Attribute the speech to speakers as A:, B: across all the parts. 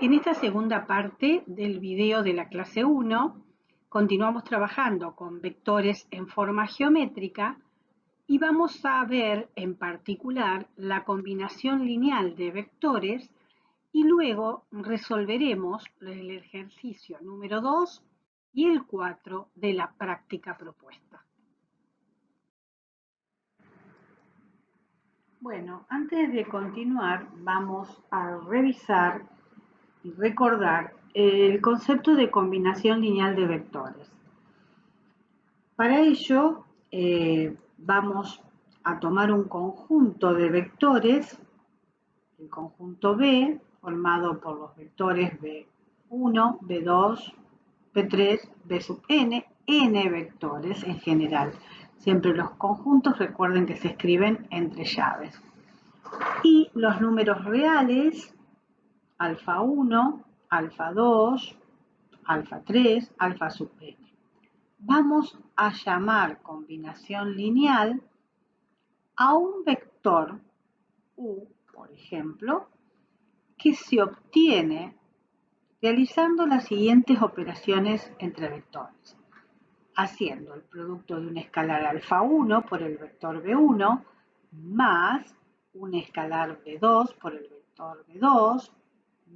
A: En esta segunda parte del video de la clase 1, continuamos trabajando con vectores en forma geométrica y vamos a ver en particular la combinación lineal de vectores y luego resolveremos el ejercicio número 2 y el 4 de la práctica propuesta. Bueno, antes de continuar vamos a revisar y recordar el concepto de combinación lineal de vectores. Para ello vamos a tomar un conjunto de vectores, el conjunto B, formado por los vectores B1, B2, B3, B sub n, n vectores en general. Siempre los conjuntos recuerden que se escriben entre llaves. Y los números reales, alfa 1, alfa 2, alfa 3, alfa sub n. Vamos a llamar combinación lineal a un vector u, por ejemplo, que se obtiene realizando las siguientes operaciones entre vectores. Haciendo el producto de un escalar alfa 1 por el vector B1 más un escalar B2 por el vector B2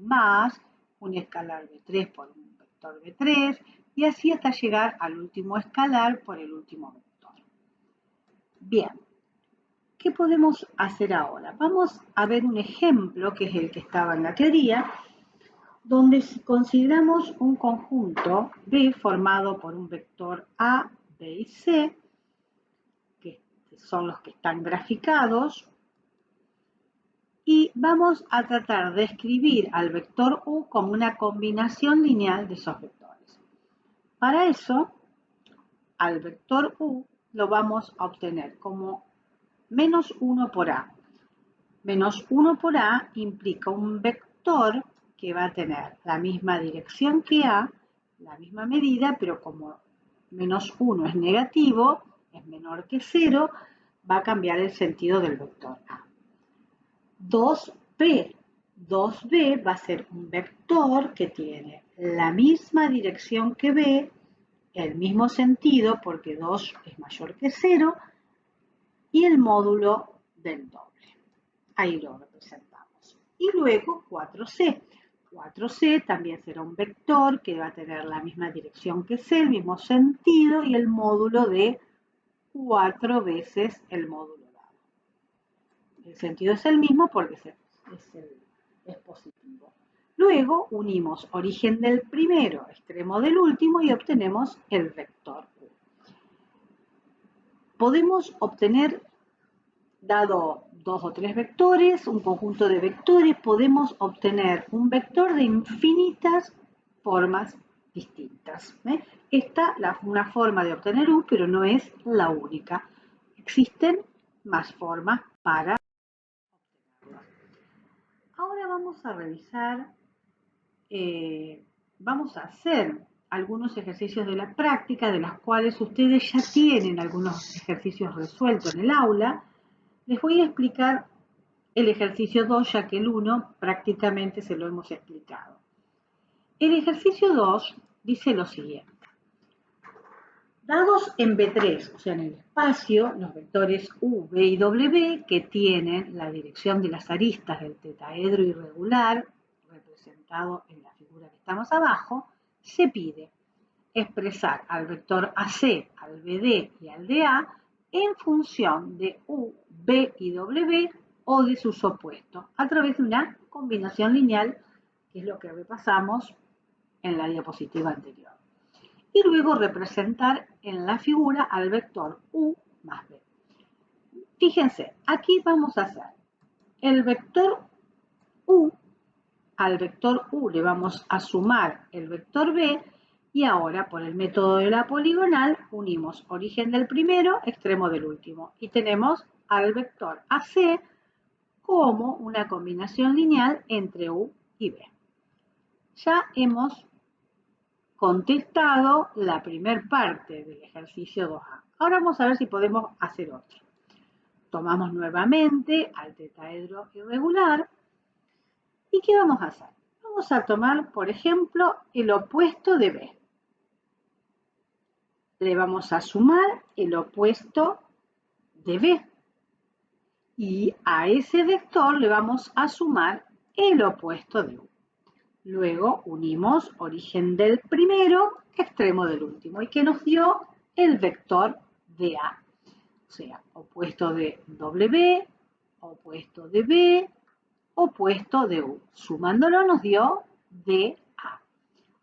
A: más un escalar B3 por un vector B3 y así hasta llegar al último escalar por el último vector. Bien, ¿qué podemos hacer ahora? Vamos a ver un ejemplo que es el que estaba en la teoría, donde consideramos un conjunto B formado por un vector A, B y C, que son los que están graficados, y vamos a tratar de escribir al vector U como una combinación lineal de esos vectores. Para eso, al vector U lo vamos a obtener como menos 1 por A. Menos 1 por A implica un vector que va a tener la misma dirección que A, la misma medida, pero como menos 1 es negativo, es menor que 0, va a cambiar el sentido del vector A. 2B. 2B va a ser un vector que tiene la misma dirección que B, el mismo sentido porque 2 es mayor que 0 y el módulo del doble. Ahí lo representamos. Y luego 4C. 4C también será un vector que va a tener la misma dirección que C, el mismo sentido y el módulo de 4 veces el módulo dado. El sentido es el mismo porque es positivo. Luego unimos origen del primero, extremo del último y obtenemos el vector U. Podemos obtener, dado dos o tres vectores, un conjunto de vectores, podemos obtener un vector de infinitas formas distintas. Esta es una forma de obtener U, pero no es la única. Existen más formas para obtenerla. Ahora vamos a revisar, vamos a hacer algunos ejercicios de la práctica, de los cuales ustedes ya tienen algunos ejercicios resueltos en el aula. Les voy a explicar el ejercicio 2, ya que el 1 prácticamente se lo hemos explicado. El ejercicio 2 dice lo siguiente. Dados en B3, o sea, en el espacio, los vectores U, V y W, que tienen la dirección de las aristas del tetaedro irregular, representado en la figura que estamos abajo, se pide expresar al vector AC, al BD y al DA en función de U, V y W o de sus opuestos, a través de una combinación lineal, que es lo que repasamos en la diapositiva anterior. Y luego representar en la figura al vector U más B. Fíjense, aquí vamos a hacer el vector U, al vector U le vamos a sumar el vector B y ahora por el método de la poligonal unimos origen del primero, extremo del último y tenemos al vector AC como una combinación lineal entre U y B. Ya hemos contestado la primera parte del ejercicio 2A. Ahora vamos a ver si podemos hacer otro. Tomamos nuevamente al tetaedro irregular. ¿Y qué vamos a hacer? Vamos a tomar, por ejemplo, el opuesto de B. Le vamos a sumar el opuesto de B. Y a ese vector le vamos a sumar el opuesto de U. Luego unimos origen del primero, extremo del último, y que nos dio el vector de A. O sea, opuesto de W, opuesto de B, opuesto de U. Sumándolo nos dio DA.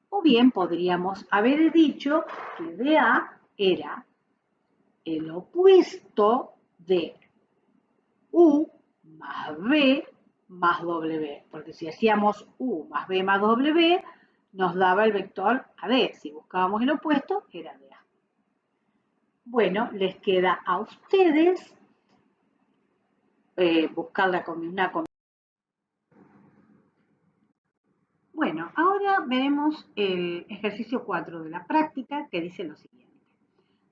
A: O bien podríamos haber dicho que DA era el opuesto de U más B más W. Porque si hacíamos U más B más W, nos daba el vector AD. Si buscábamos el opuesto, era DA. Bueno, les queda a ustedes buscar una combinación. Bueno, ahora veremos el ejercicio 4 de la práctica que dice lo siguiente.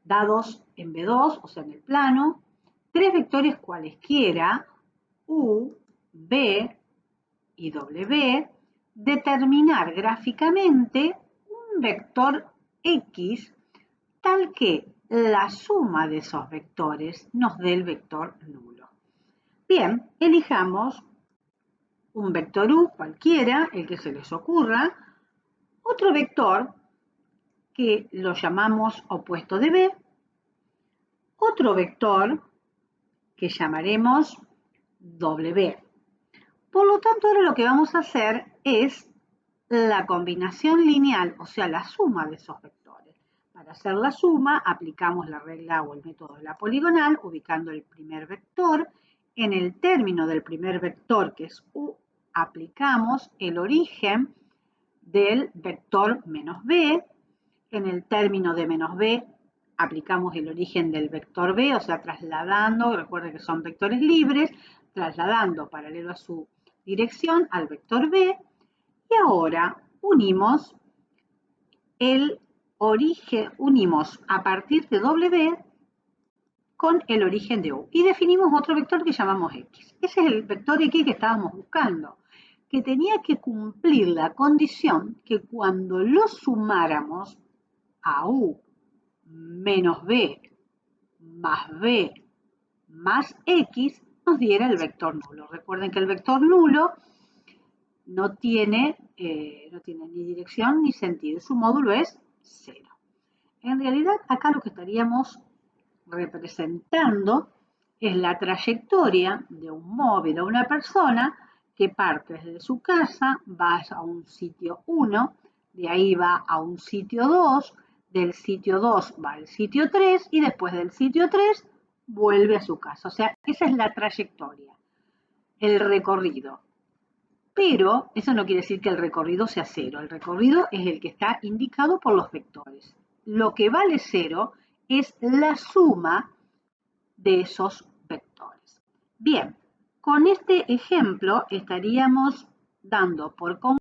A: Dados en B2, o sea en el plano, tres vectores cualesquiera, U, B y W, determinar gráficamente un vector X tal que la suma de esos vectores nos dé el vector nulo. Bien, elijamos un vector U cualquiera, el que se les ocurra, otro vector que lo llamamos opuesto de B, otro vector que llamaremos W. Por lo tanto, ahora lo que vamos a hacer es la combinación lineal, o sea, la suma de esos vectores. Para hacer la suma, aplicamos la regla o el método de la poligonal, ubicando el primer vector. En el término del primer vector, que es U, aplicamos el origen del vector menos B. En el término de menos B, aplicamos el origen del vector B, o sea, trasladando, recuerden que son vectores libres, trasladando paralelo a su dirección al vector B. Y ahora unimos el origen, unimos a partir de W con el origen de U. Y definimos otro vector que llamamos X. Ese es el vector X que estábamos buscando, que tenía que cumplir la condición que cuando lo sumáramos a U menos B más X nos diera el vector nulo. Recuerden que el vector nulo no tiene ni dirección ni sentido. Su módulo es 0. En realidad, acá lo que estaríamos representando es la trayectoria de un móvil o una persona que parte desde su casa, va a un sitio 1, de ahí va a un sitio 2, del sitio 2 va al sitio 3 y después del sitio 3 vuelve a su casa. O sea, esa es la trayectoria, el recorrido. Pero eso no quiere decir que el recorrido sea 0. El recorrido es el que está indicado por los vectores. Lo que vale 0 es la suma de esos vectores. Bien, con este ejemplo estaríamos dando por concluido